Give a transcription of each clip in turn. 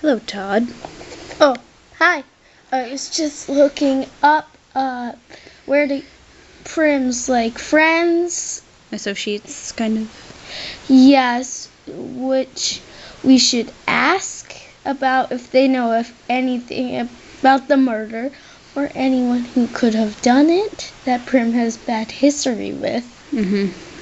Hello, Todd. Oh, hi. I was just looking up where the Prim's friends. Associates, kind of. Yes, which we should ask about if they know anything about the murder or anyone who could have done it that Prim has bad history with.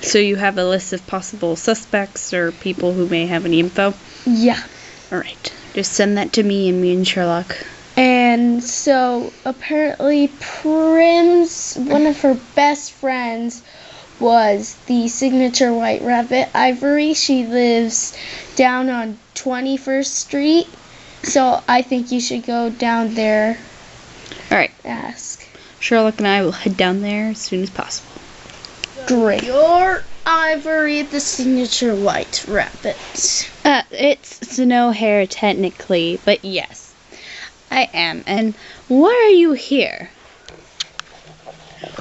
So you have a list of possible suspects or people who may have any info? Yeah. Alright. Just send that to me and Sherlock. And so apparently Prim's one of her best friends was the signature white rabbit, Ivory. She lives down on 21st Street. So I think you should go down there. Alright. Ask. Sherlock and I will head down there as soon as possible. Great. You're Ivory, the signature white rabbit. It's no hair technically, but yes, I am. And why are you here?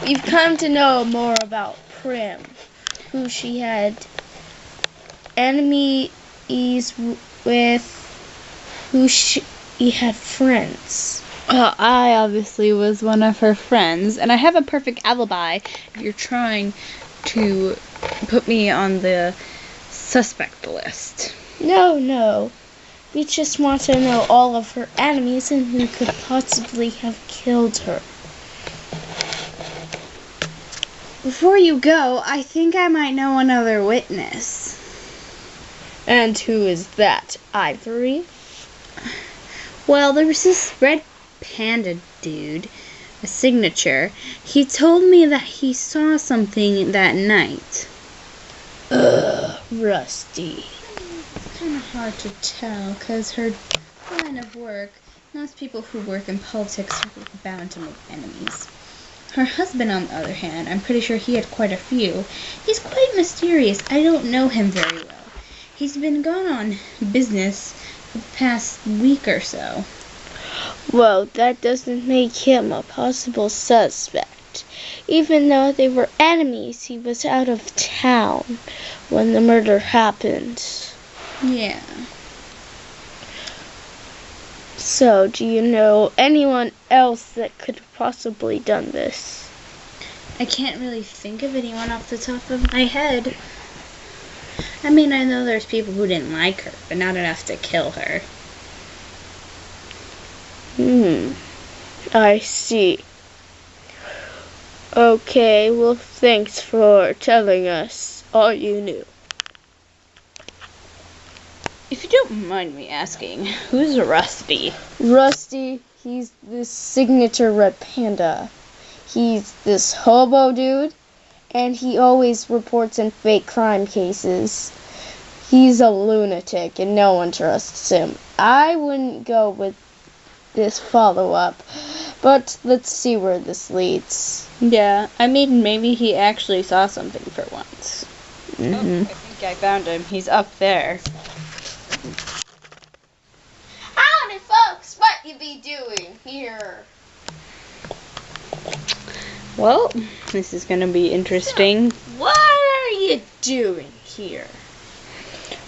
We've come to know more about Prim, who she had enemies with, who she had friends. Well, I obviously was one of her friends, and I have a perfect alibi if you're trying to put me on the suspect list. No. We just want to know all of her enemies and who could possibly have killed her. Before you go, I think I might know another witness. And who is that, Ivory? Well, there was this red panda dude, a signature. He told me that he saw something that night. Rusty. It's kind of hard to tell, because her line of work, most people who work in politics are bound to make enemies. Her husband, on the other hand, I'm pretty sure he had quite a few. He's quite mysterious. I don't know him very well. He's been gone on business for the past week or so. Well, that doesn't make him a possible suspect. Even though they were enemies, he was out of town when the murder happened. Yeah. So, do you know anyone else that could have possibly done this? I can't really think of anyone off the top of my head. I mean, I know there's people who didn't like her, but not enough to kill her. I see. Okay, well, thanks for telling us all you knew. If you don't mind me asking, who's Rusty? Rusty, he's this signature red panda. He's this hobo dude, and he always reports in fake crime cases. He's a lunatic, and no one trusts him. I wouldn't go with this follow-up, but let's see where this leads. Yeah, I mean, maybe he actually saw something for once. Mm-hmm. Oh, I think I found him. He's up there. Howdy, folks! What you be doing here? Well, this is gonna be interesting. What are you doing here?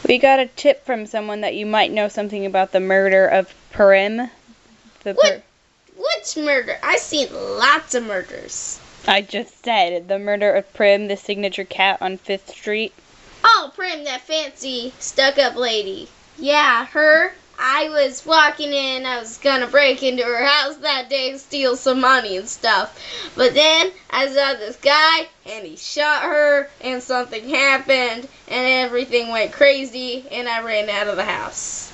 We got a tip from someone that you might know something about the murder of Prim. Which murder? I've seen lots of murders. I just said the murder of Prim, the signature cat on 5th Street. Oh, Prim, that fancy stuck-up lady. Yeah, her. I was walking in. I was gonna break into her house that day and steal some money and stuff. But then I saw this guy, and he shot her, and something happened, and everything went crazy, and I ran out of the house.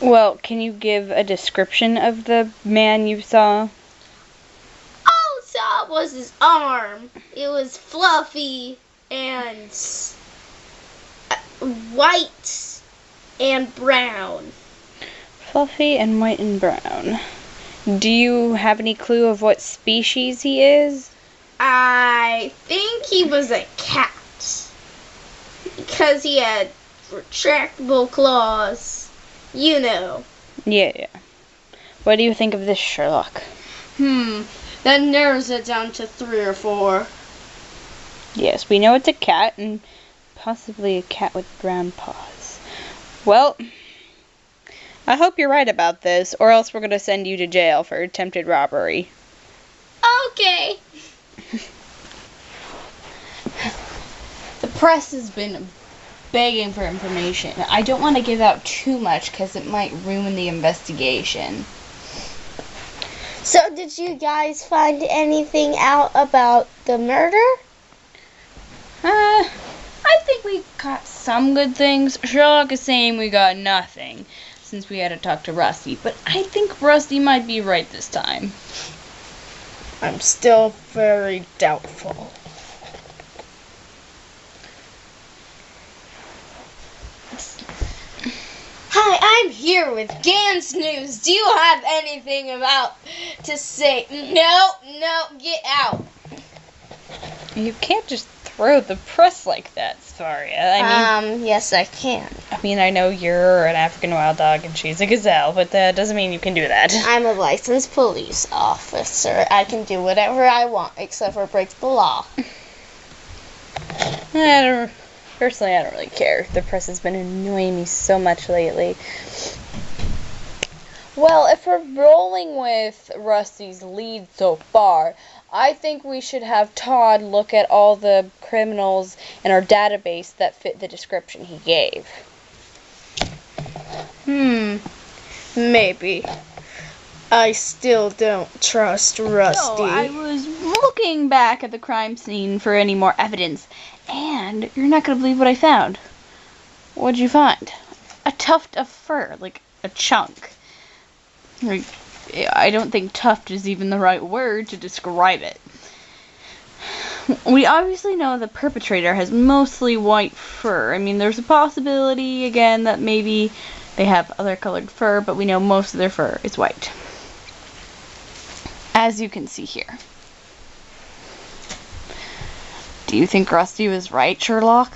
Well, can you give a description of the man you saw? All I saw was his arm. It was fluffy and white and brown. Fluffy and white and brown. Do you have any clue of what species he is? I think he was a cat. Because he had retractable claws. You know. Yeah. What do you think of this, Sherlock? That narrows it down to 3 or 4. Yes, we know it's a cat, and possibly a cat with brown paws. Well, I hope you're right about this, or else we're going to send you to jail for attempted robbery. Okay. The press has been begging for information. I don't want to give out too much because it might ruin the investigation. So, did you guys find anything out about the murder? I think we got some good things. Sherlock is saying we got nothing since we had to talk to Rusty, but I think Rusty might be right this time. I'm still very doubtful. Hi, I'm here with Ganz News. Do you have anything about to say? No, get out. You can't just throw the press like that, sorry. Yes, I can. I know you're an African wild dog and she's a gazelle, but that doesn't mean you can do that. I'm a licensed police officer. I can do whatever I want, except for break the law. Personally, I don't really care. The press has been annoying me so much lately. Well, if we're rolling with Rusty's lead so far, I think we should have Todd look at all the criminals in our database that fit the description he gave. Maybe. I still don't trust Rusty. So, I was looking back at the crime scene for any more evidence, and you're not going to believe what I found. What'd you find? A tuft of fur, like a chunk. I don't think tuft is even the right word to describe it. We obviously know the perpetrator has mostly white fur. There's a possibility, again, that maybe they have other colored fur, but we know most of their fur is white. As you can see here. Do you think Rusty was right, Sherlock?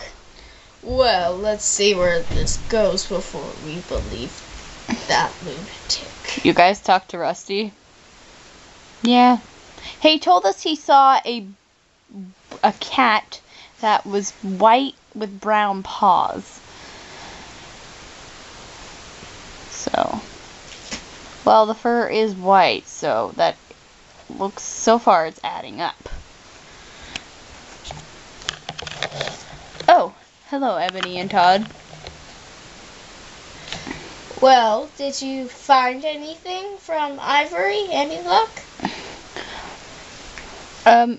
Well, let's see where this goes before we believe that lunatic. You guys talked to Rusty? Yeah. He told us he saw a cat that was white with brown paws. So, well, the fur is white, so that looks, so far it's adding up. Oh, hello, Ebony and Todd. Well, did you find anything from Ivory? Any luck?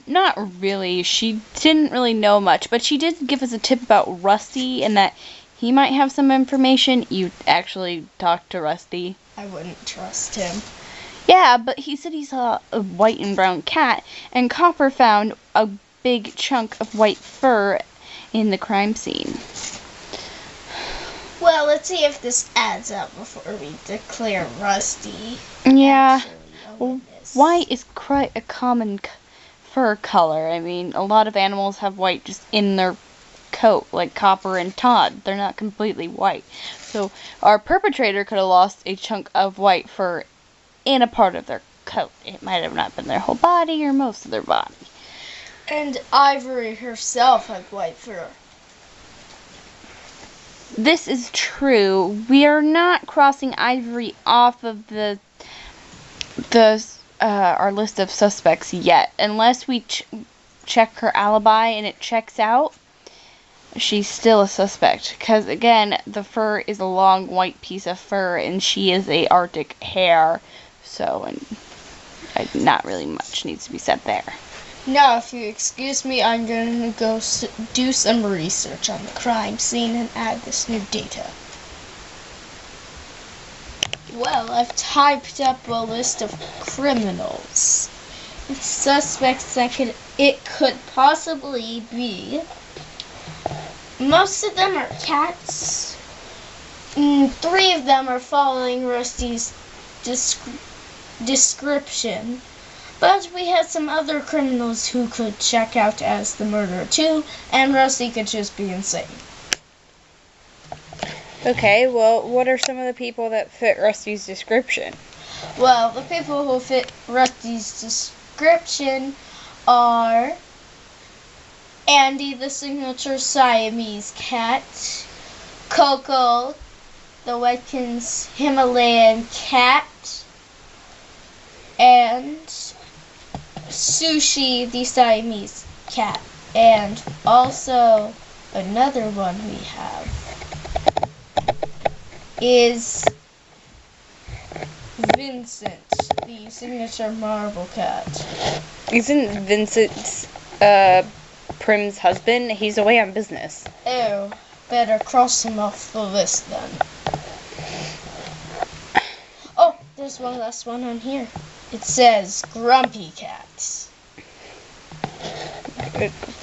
Not really. She didn't really know much, but she did give us a tip about Rusty and that he might have some information. You actually talked to Rusty? I wouldn't trust him. Yeah, but he said he saw a white and brown cat, and Copper found a big chunk of white fur in the crime scene. Well, let's see if this adds up before we declare Rusty. Yeah. White is quite a common fur color. A lot of animals have white just in their coat, like Copper and Todd. They're not completely white. So our perpetrator could have lost a chunk of white fur in a part of their coat. It might have not been their whole body or most of their body. And Ivory herself had white fur. This is true. We are not crossing Ivory off of our list of suspects yet, unless we check her alibi and it checks out. She's still a suspect, because again, the fur is a long white piece of fur, and she is a Arctic hare, so not really much needs to be said there. Now, if you excuse me, I'm going to go do some research on the crime scene and add this new data. Well, I've typed up a list of criminals. Suspects that it could possibly be. Most of them are cats. 3 of them are following Rusty's description. But we had some other criminals who could check out as the murderer too, and Rusty could just be insane. Okay, well, what are some of the people that fit Rusty's description? Well, the people who fit Rusty's description are Andy, the signature Siamese cat, Coco, the Wetkin's Himalayan cat, and Sushi, the Siamese cat. And also another one we have is Vincent, the signature marble cat. Isn't Vincent Prim's husband? He's away on business. Oh, better cross him off the list then. Oh, there's one last one on here. It says Grumpy Cat.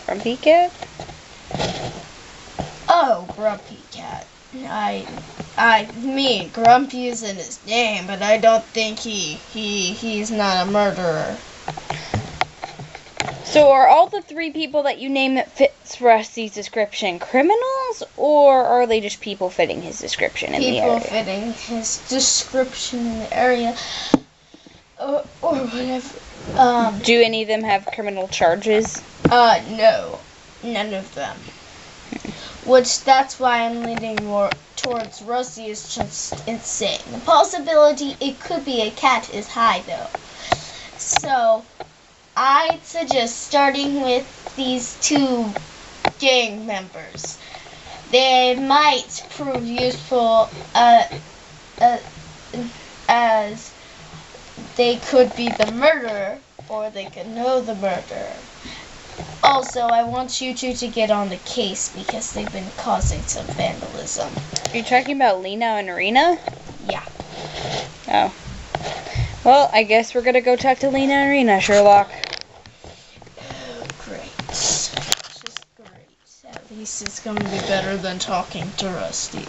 Grumpy cat? Oh, Grumpy Cat. I mean, Grumpy is in his name, but I don't think he's not a murderer. So are all the 3 people that you name that fits Rusty's description criminals, or are they just people fitting his description in the area? People fitting his description in the area, or whatever. Do any of them have criminal charges? No, none of them. Which, that's why I'm leaning more towards Rusty is just insane. The possibility it could be a cat is high, though. So, I'd suggest starting with these 2 gang members. They might prove useful as they could be the murderer, or they could know the murderer. Also, I want you 2 to get on the case because they've been causing some vandalism. Are you talking about Lena and Rena? Yeah. Oh. Well, I guess we're gonna go talk to Lena and Rena, Sherlock. Great. Just great. At least it's going to be better than talking to Rusty.